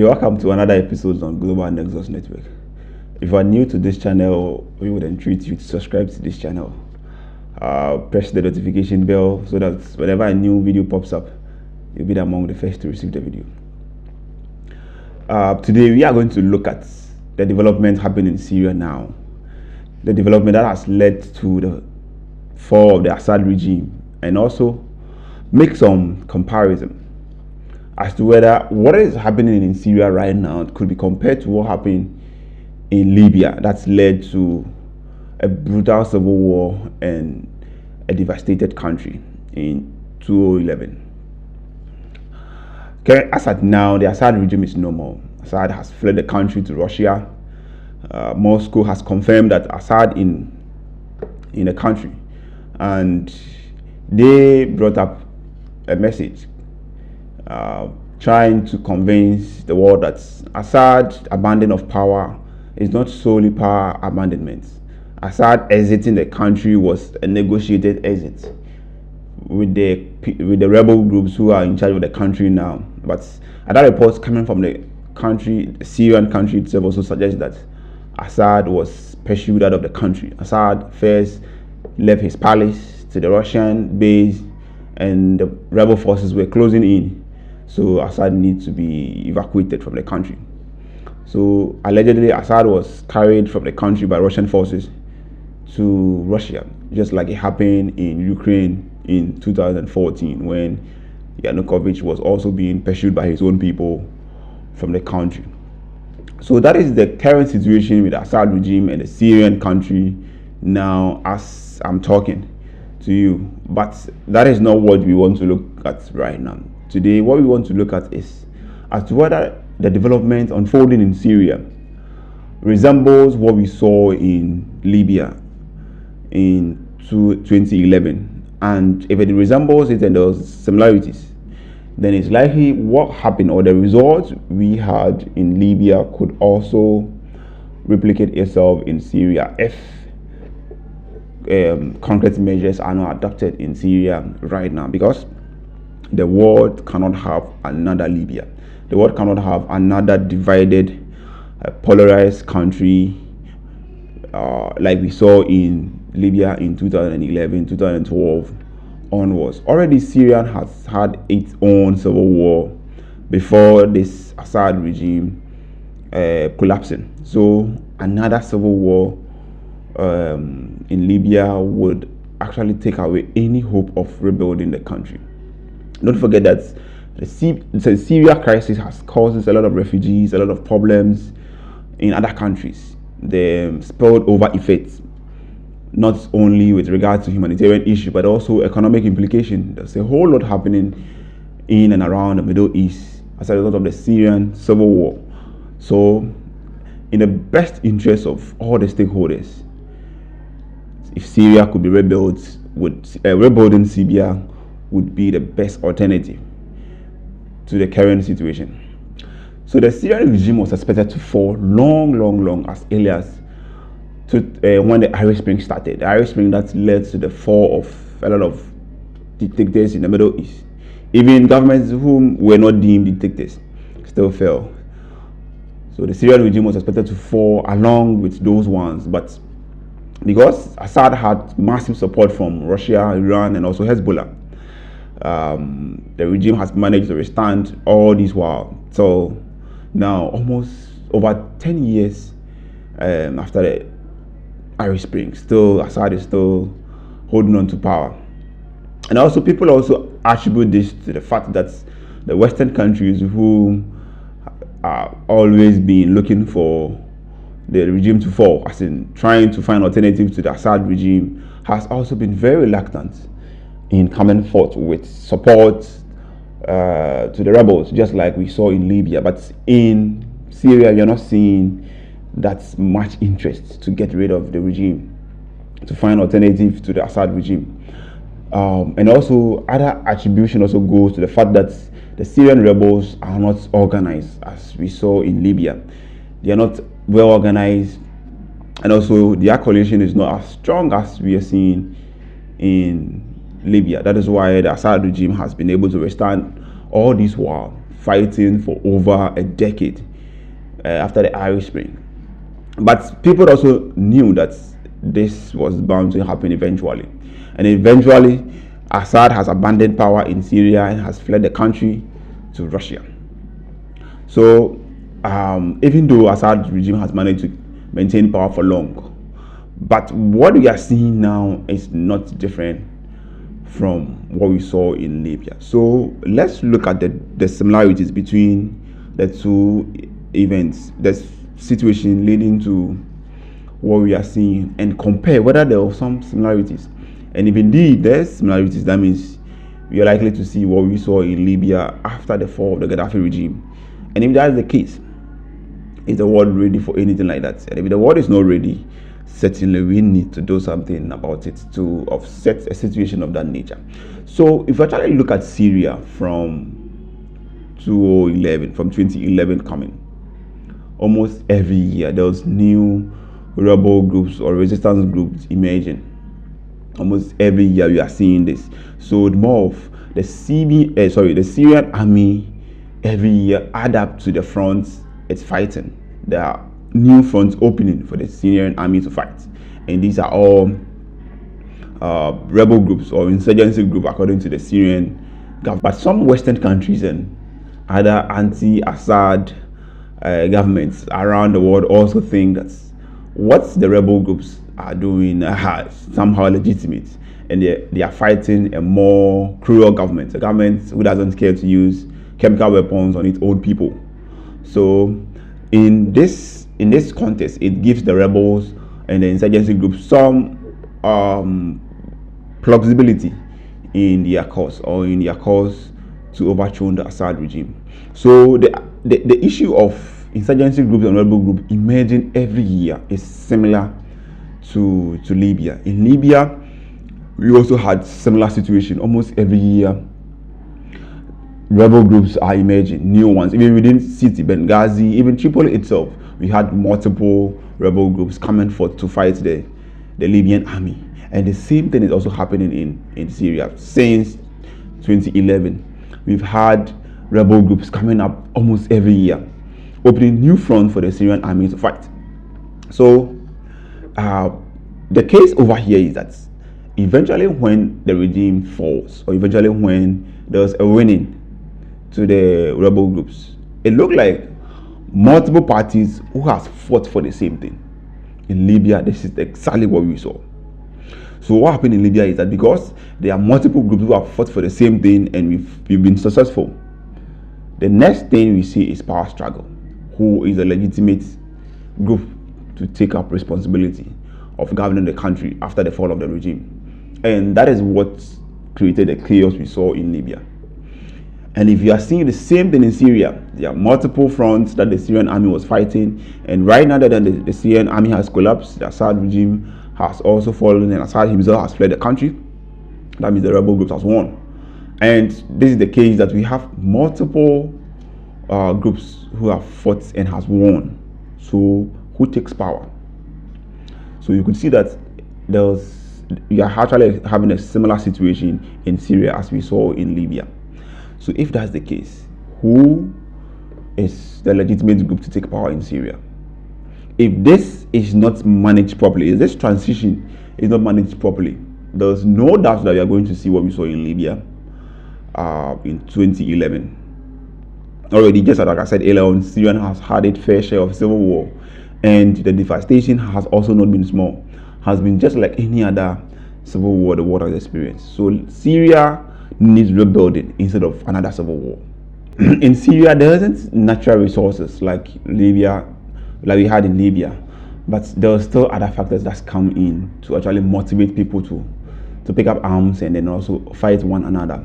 You're welcome to another episode on Global NEXUS Network. If you are new to this channel, we would entreat you to subscribe to this channel. Press the notification bell so that whenever a new video pops up, you'll be among the first to receive the video. Today, we are going to look at the development happening in Syria now. The development that has led to the fall of the Assad regime, and also make some comparison as to whether what is happening in Syria right now could be compared to what happened in Libya that's led to a brutal civil war and a devastated country in 2011. Okay, Assad now, the Assad regime is no more. Assad has fled the country to Russia. Moscow has confirmed that Assad in the country, and they brought up a message trying to convince the world that Assad's abandoning of power is not solely power abandonment. Assad exiting the country was a negotiated exit with the rebel groups who are in charge of the country now. But other reports coming from the country, the Syrian country itself, also suggest that Assad was pursued out of the country. Assad first left his palace to the Russian base, and the rebel forces were closing in, so Assad needs to be evacuated from the country. So allegedly, Assad was carried from the country by Russian forces to Russia, just like it happened in Ukraine in 2014 when Yanukovych was also being pursued by his own people from the country. So that is the current situation with the Assad regime and the Syrian country now as I'm talking to you. But that is not what we want to look at right now. Today, what we want to look at is as to whether the development unfolding in Syria resembles what we saw in Libya in 2011. And if it resembles it and there's similarities, then it's likely what happened or the results we had in Libya could also replicate itself in Syria if concrete measures are not adopted in Syria right now, because the world cannot have another Libya. The world cannot have another divided, polarized country like we saw in Libya in 2011, 2012 onwards. Already Syria has had its own civil war before this Assad regime collapsing. So another civil war in Libya would actually take away any hope of rebuilding the country. Don't forget that the Syria crisis has caused a lot of refugees, a lot of problems in other countries. The spilled over effects, not only with regard to humanitarian issue, but also economic implication. There's a whole lot happening in and around the Middle East as a result of the Syrian civil war. So, in the best interest of all the stakeholders, if Syria could be rebuilt, rebuilding Syria would be the best alternative to the current situation. So the Syrian regime was expected to fall long as early as when the Arab Spring started. The Arab Spring that led to the fall of a lot of dictators in the Middle East. Even governments whom were not deemed dictators still fell. So the Syrian regime was expected to fall along with those ones, but because Assad had massive support from Russia, Iran, and also Hezbollah, the regime has managed to withstand all these while. So now, almost over 10 years after the Arab Spring, Assad is still holding on to power. And also, people also attribute this to the fact that the Western countries who are always been looking for the regime to fall, as in trying to find alternatives to the Assad regime, has also been very reluctant in coming forth with support to the rebels, just like we saw in Libya. But in Syria, you're not seeing that much interest to get rid of the regime, to find alternatives to the Assad regime. And also, other attribution also goes to the fact that the Syrian rebels are not organized as we saw in Libya. They are not well organized, and also their coalition is not as strong as we are seeing in Libya. That is why the Assad regime has been able to withstand all this while fighting for over a decade after the Irish Spring. But people also knew that this was bound to happen eventually. And eventually, Assad has abandoned power in Syria and has fled the country to Russia. So, even though Assad regime has managed to maintain power for long, but what we are seeing now is not different from what we saw in Libya. So let's look at the similarities between the two events, the situation leading to what we are seeing, and compare whether there are some similarities. And if indeed there's similarities, that means we are likely to see what we saw in Libya after the fall of the Gaddafi regime. And if that is the case, is the world ready for anything like that? And if the world is not ready, certainly we need to do something about it to offset a situation of that nature. So if I try to look at Syria from 2011 coming, almost every year there was new rebel groups or resistance groups emerging. Almost every year we are seeing this. So more of the Syrian army every year add up to the front it's fighting. There are new fronts opening for the Syrian army to fight, and these are all rebel groups or insurgency groups according to the Syrian government. But some Western countries and other anti-Assad governments around the world also think that what the rebel groups are doing somehow legitimate, and they are fighting a more cruel government, a government who doesn't care to use chemical weapons on its own people. So in this context, it gives the rebels and the insurgency groups some plausibility in their cause to overthrow the Assad regime. So the issue of insurgency groups and rebel groups emerging every year is similar to Libya. In Libya, we also had similar situation almost every year. Rebel groups are emerging, new ones. Even within city, Benghazi, even Tripoli itself, we had multiple rebel groups coming forth to fight the Libyan army. And the same thing is also happening in Syria. Since 2011, we've had rebel groups coming up almost every year, opening new front for the Syrian army to fight. So the case over here is that eventually when the regime falls, or eventually when there's a winning to the rebel groups, it looked like multiple parties who has fought for the same thing. In Libya, this is exactly what we saw. So what happened in Libya is that because there are multiple groups who have fought for the same thing and we've been successful, the next thing we see is power struggle. Who is a legitimate group to take up responsibility of governing the country after the fall of the regime? And that is what created the chaos we saw in Libya. And if you are seeing the same thing in Syria, there are multiple fronts that the Syrian army was fighting, and right now that the Syrian army has collapsed, the Assad regime has also fallen, and Assad himself has fled the country, that means the rebel groups has won. And this is the case that we have multiple groups who have fought and has won. So who takes power? So you could see that we are actually having a similar situation in Syria as we saw in Libya. So if that's the case, who is the legitimate group to take power in Syria? If this is not managed properly, if this transition is not managed properly, there's no doubt that we are going to see what we saw in Libya in 2011. Already, just like I said earlier on, Syria has had its fair share of civil war, and the devastation has also not been small. Has been just like any other civil war the world has experienced. So Syria needs rebuilding instead of another civil war. In Syria, there isn't natural resources like Libya, like we had in Libya, but there are still other factors that come in to actually motivate people to pick up arms and then also fight one another.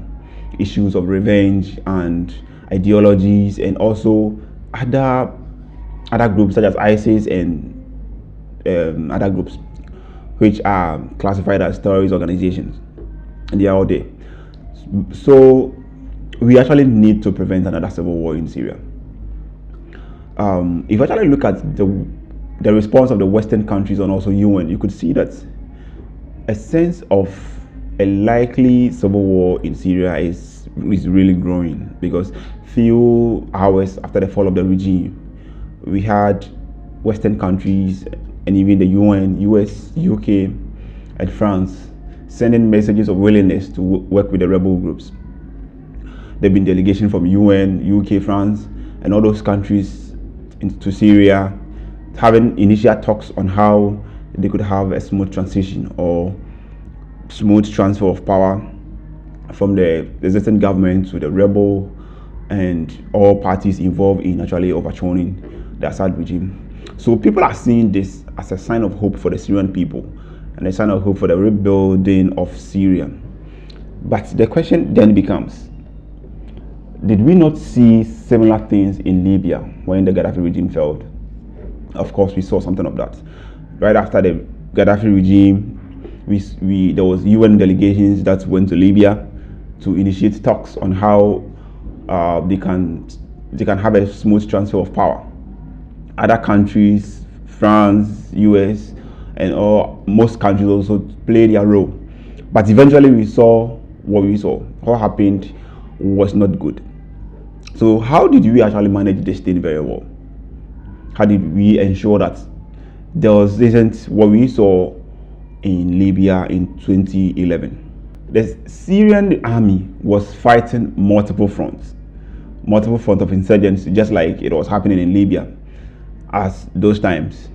Issues of revenge and ideologies, and also other groups such as ISIS and other groups which are classified as terrorist organizations, and they are all there. So we actually need to prevent another civil war in Syria. If you actually look at the response of the Western countries and also UN, you could see that a sense of a likely civil war in Syria is is really growing, because few hours after the fall of the regime, we had Western countries and even the UN, US, UK, and France sending messages of willingness to work with the rebel groups. There have been delegations from UN, UK, France, and all those countries into Syria, having initial talks on how they could have a smooth transition or smooth transfer of power from the existing government to the rebel and all parties involved in actually overthrowing the Assad regime. So people are seeing this as a sign of hope for the Syrian people and a sign of hope for the rebuilding of Syria. But the question then becomes, did we not see similar things in Libya when the Gaddafi regime failed? Of course, we saw something of that. Right after the Gaddafi regime, there was UN delegations that went to Libya to initiate talks on how they can have a smooth transfer of power. Other countries, France, US, and most countries also played their role. But eventually we saw what we saw. What happened was not good. So how did we actually manage this thing very well? How did we ensure that there isn't what we saw in Libya in 2011? The Syrian army was fighting multiple fronts of insurgency, just like it was happening in Libya as those times.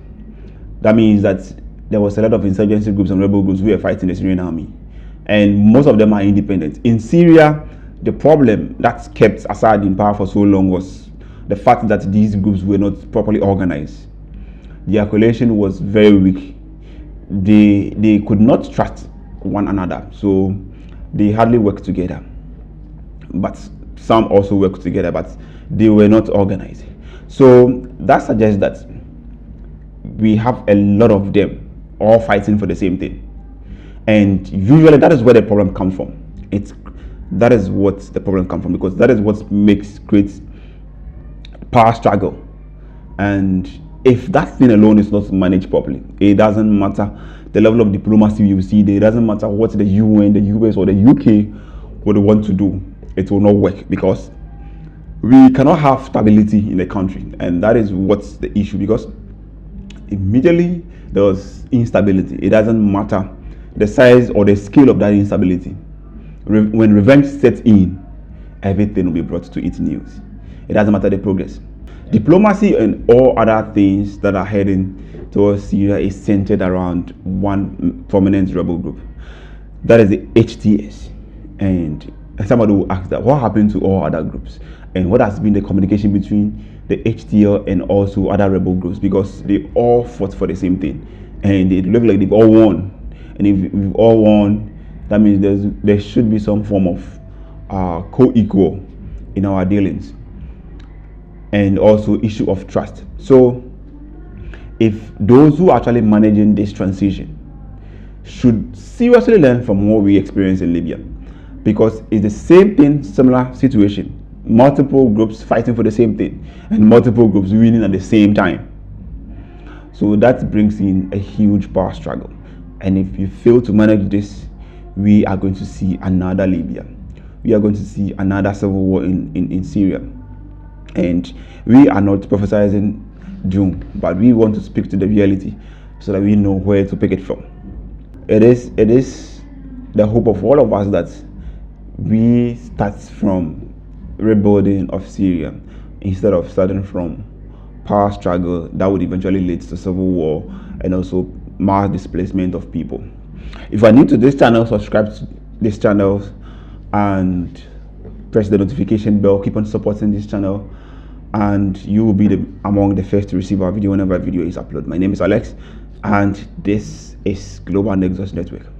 That means that there was a lot of insurgency groups and rebel groups who were fighting the Syrian army, and most of them are independent. In Syria, the problem that kept Assad in power for so long was the fact that these groups were not properly organized. Their coalition was very weak. They could not trust one another, so they hardly worked together. But some also worked together, but they were not organized. So that suggests that we have a lot of them all fighting for the same thing, and usually that is where the problem comes from. That is what the problem comes from, because that is what creates power struggle. And if that thing alone is not managed properly, it doesn't matter the level of diplomacy you see there, it doesn't matter what the UN, the US, or the UK would want to do, it will not work, because we cannot have stability in the country. And that is what's the issue, because immediately there's instability. It doesn't matter the size or the scale of that instability. When revenge sets in, everything will be brought to its news. It doesn't matter the progress. Diplomacy and all other things that are heading towards Syria is centered around one prominent rebel group. That is the HTS. And somebody will ask that, what happened to all other groups? And what has been the communication between the HTL and also other rebel groups? Because they all fought for the same thing, and it looks like they've all won. And if we've all won, that means there should be some form of co-equal in our dealings, and also issue of trust. So if those who are actually managing this transition should seriously learn from what we experienced in Libya, because it's the same thing, similar situation. Multiple groups fighting for the same thing, and multiple groups winning at the same time. So that brings in a huge power struggle. And if you fail to manage this, we are going to see another Libya. We are going to see another civil war in Syria. And we are not prophesizing doom, but we want to speak to the reality so that we know where to pick it from. It is the hope of all of us that we start from rebuilding of Syria instead of starting from power struggle that would eventually lead to civil war and also mass displacement of people. If you are new to this channel, subscribe to this channel and press the notification bell. Keep on supporting this channel, and you will be among the first to receive our video whenever a video is uploaded. My name is Alex, and this is Global NEXUS Network.